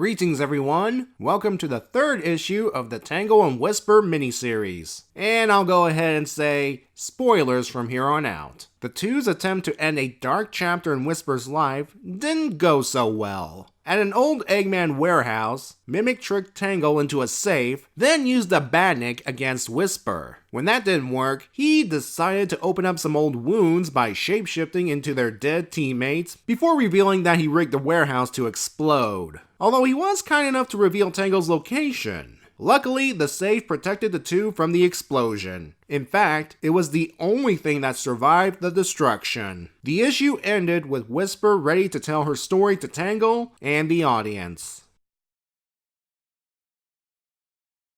Greetings everyone! Welcome to the third issue of the Tango and Whisper miniseries. And I'll go ahead and say, spoilers from here on out. The two's attempt to end a dark chapter in Whisper's life didn't go so well. At an old Eggman warehouse, Mimic tricked Tangle into a safe, then used a badnik against Whisper. When that didn't work, he decided to open up some old wounds by shapeshifting into their dead teammates before revealing that he rigged the warehouse to explode. Although he was kind enough to reveal Tangle's location. Luckily, the safe protected the two from the explosion. In fact, it was the only thing that survived the destruction. The issue ended with Whisper ready to tell her story to Tangle and the audience.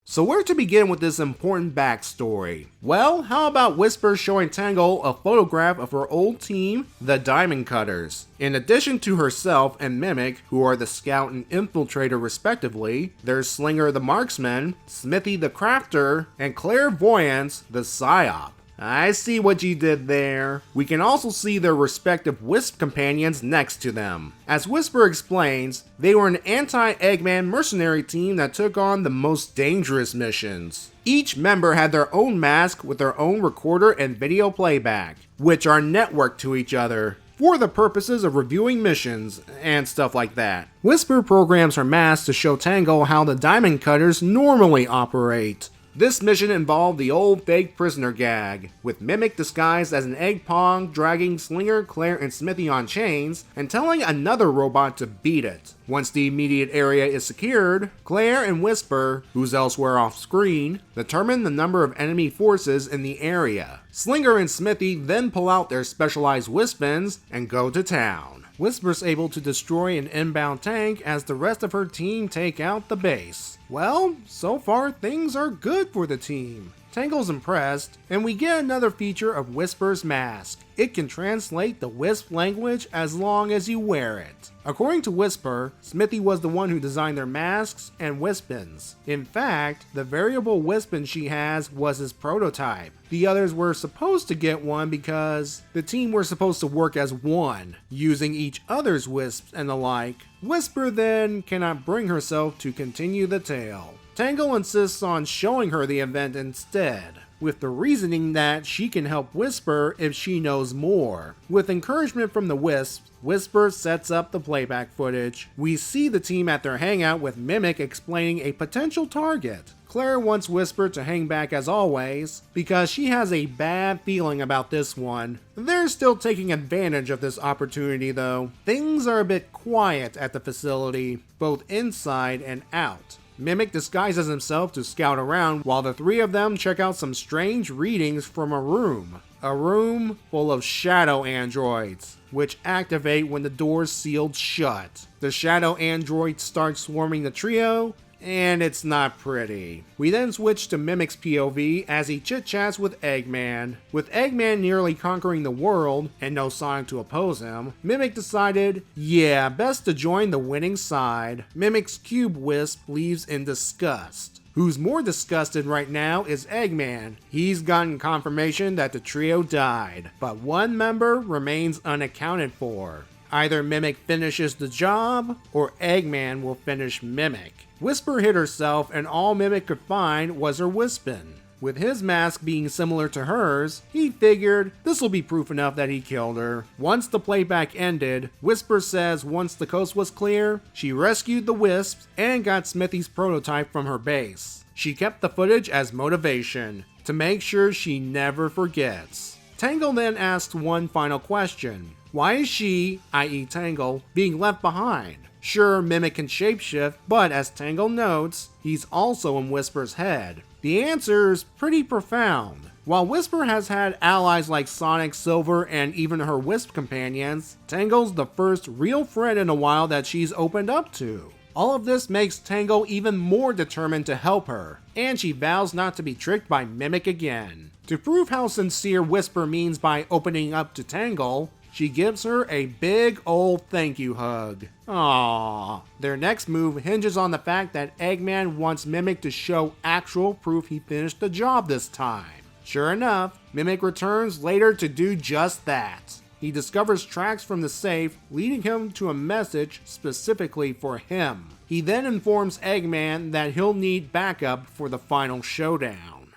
So where to begin with this important backstory? Well, how about Whisper showing Tangle a photograph of her old team, the Diamond Cutters. In addition to herself and Mimic, who are the Scout and Infiltrator respectively, there's Slinger the Marksman, Smithy the Crafter, and Clairvoyance the Psyop. I see what you did there. We can also see their respective Wisp companions next to them. As Whisper explains, they were an anti-Eggman mercenary team that took on the most dangerous missions. Each member had their own mask with their own recorder and video playback, which are networked to each other for the purposes of reviewing missions and stuff like that. Whisper programs her mask to show Tango how the Diamond Cutters normally operate. This mission involved the old fake prisoner gag, with Mimic disguised as an egg pong dragging Slinger, Claire, and Smithy on chains, and telling another robot to beat it. Once the immediate area is secured, Claire and Whisper, who's elsewhere off screen, determine the number of enemy forces in the area. Slinger and Smithy then pull out their specialized Wispins and go to town. Whisper's able to destroy an inbound tank as the rest of her team take out the base. Well, so far things are good for the team. Tangle's impressed, and we get another feature of Whisper's mask. It can translate the Wisp language as long as you wear it. According to Whisper, Smithy was the one who designed their masks and Wispins. In fact, the variable Wispin she has was his prototype. The others were supposed to get one because the team were supposed to work as one, using each other's Wisps and the like. Whisper then cannot bring herself to continue the tale. Tangle insists on showing her the event instead, with the reasoning that she can help Whisper if she knows more. With encouragement from the Wisps, Whisper sets up the playback footage. We see the team at their hangout with Mimic explaining a potential target. Claire wants Whisper to hang back as always, because she has a bad feeling about this one. They're still taking advantage of this opportunity though. Things are a bit quiet at the facility, both inside and out. Mimic disguises himself to scout around while the three of them check out some strange readings from a room. A room full of shadow androids, which activate when the door's sealed shut. The shadow androids start swarming the trio, and it's not pretty. We then switch to Mimic's POV as he chit-chats with Eggman. With Eggman nearly conquering the world, and no Sonic to oppose him, Mimic decided, yeah, best to join the winning side. Mimic's Cube Wisp leaves in disgust. Who's more disgusted right now is Eggman. He's gotten confirmation that the trio died, but one member remains unaccounted for. Either Mimic finishes the job, or Eggman will finish Mimic. Whisper hit herself and all Mimic could find was her Wispin. With his mask being similar to hers, he figured this'll be proof enough that he killed her. Once the playback ended, Whisper says once the coast was clear, she rescued the Wisps and got Smithy's prototype from her base. She kept the footage as motivation, to make sure she never forgets. Tangle then asks one final question. Why is she, i.e. Tangle, being left behind? Sure, Mimic can shapeshift, but as Tangle notes, he's also in Whisper's head. The answer is pretty profound. While Whisper has had allies like Sonic, Silver, and even her Wisp companions, Tangle's the first real friend in a while that she's opened up to. All of this makes Tangle even more determined to help her, and she vows not to be tricked by Mimic again. To prove how sincere Whisper means by opening up to Tangle, she gives her a big old thank you hug. Aww. Their next move hinges on the fact that Eggman wants Mimic to show actual proof he finished the job this time. Sure enough, Mimic returns later to do just that. he discovers tracks from the safe, leading him to a message specifically for him. He then informs Eggman that he'll need backup for the final showdown.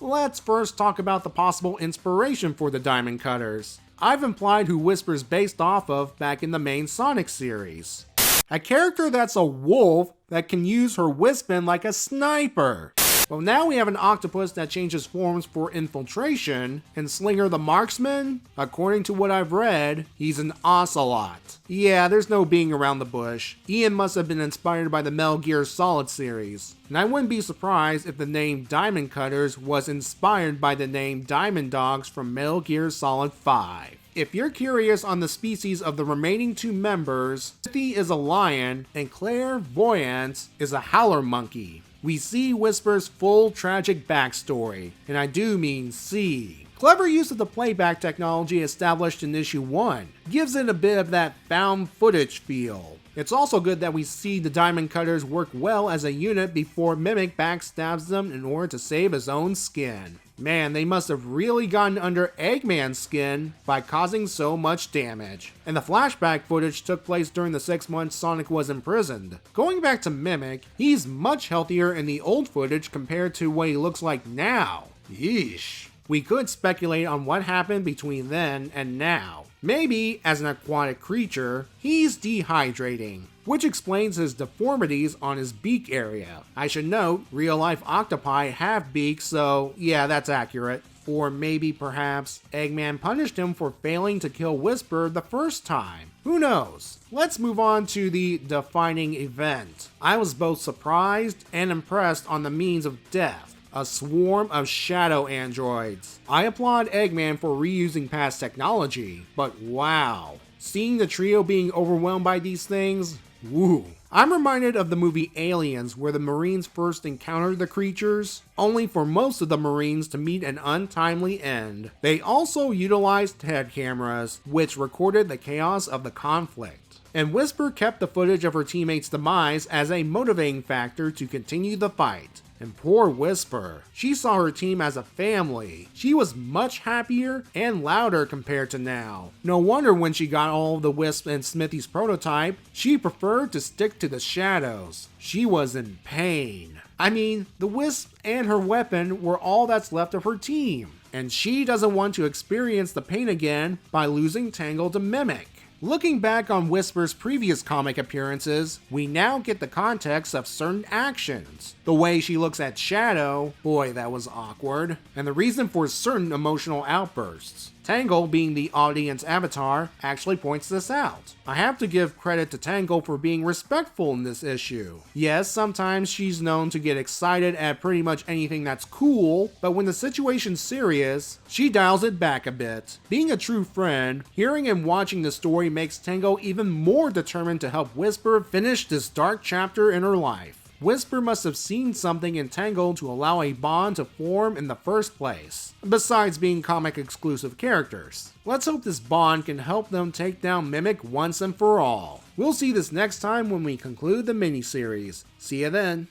Let's first talk about the possible inspiration for the Diamond Cutters. I've implied who Whisper's based off of back in the main Sonic series. A character that's a wolf that can use her Wispin like a sniper. Well, now we have an octopus that changes forms for infiltration, and Slinger the Marksman, according to what I've read, he's an ocelot. Yeah, there's no being around the bush. Ian must have been inspired by the Metal Gear Solid series, and I wouldn't be surprised if the name Diamond Cutters was inspired by the name Diamond Dogs from Metal Gear Solid 5. If you're curious on the species of the remaining two members, Timothy is a lion and Clairvoyance is a howler monkey. We see Whisper's full tragic backstory, and I do mean see. Clever use of the playback technology established in issue 1 gives it a bit of that found footage feel. It's also good that we see the Diamond Cutters work well as a unit before Mimic backstabs them in order to save his own skin. Man, they must have really gotten under Eggman's skin by causing so much damage. And the flashback footage took place during the 6 months Sonic was imprisoned. Going back to Mimic, he's much healthier in the old footage compared to what he looks like now. Yeesh. We could speculate on what happened between then and now. Maybe, as an aquatic creature, he's dehydrating, which explains his deformities on his beak area. I should note, real-life octopi have beaks, so yeah, that's accurate. Or maybe, perhaps, Eggman punished him for failing to kill Whisper the first time. Who knows? Let's move on to the defining event. I was both surprised and impressed on the means of death. A swarm of shadow androids. I applaud Eggman for reusing past technology, but wow. Seeing the trio being overwhelmed by these things, woo. I'm reminded of the movie Aliens, where the Marines first encountered the creatures, only for most of the Marines to meet an untimely end. They also utilized head cameras, which recorded the chaos of the conflict. And Whisper kept the footage of her teammates' demise as a motivating factor to continue the fight. And poor Whisper, she saw her team as a family. She was much happier and louder compared to now. No wonder when she got all of the Wisp and Smithy's prototype, she preferred to stick to the shadows. She was in pain. I mean, the Wisp and her weapon were all that's left of her team. And she doesn't want to experience the pain again by losing Tangle to Mimic. Looking back on Whisper's previous comic appearances, we now get the context of certain actions. The way she looks at Shadow, boy that was awkward, and the reason for certain emotional outbursts. Tangle, being the audience avatar, actually points this out. I have to give credit to Tangle for being respectful in this issue. Yes, sometimes she's known to get excited at pretty much anything that's cool, but when the situation's serious, she dials it back a bit. Being a true friend, hearing and watching the story makes Tango even more determined to help Whisper finish this dark chapter in her life. Whisper must have seen something in Tangle to allow a bond to form in the first place, besides being comic exclusive characters. Let's hope this bond can help them take down Mimic once and for all. We'll see this next time when we conclude the miniseries. See ya then.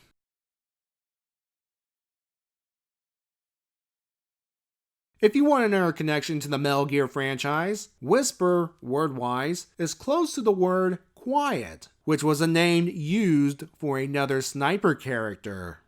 If you want another connection to the Metal Gear franchise, Whisper, word-wise, is close to the word quiet, which was a name used for another sniper character.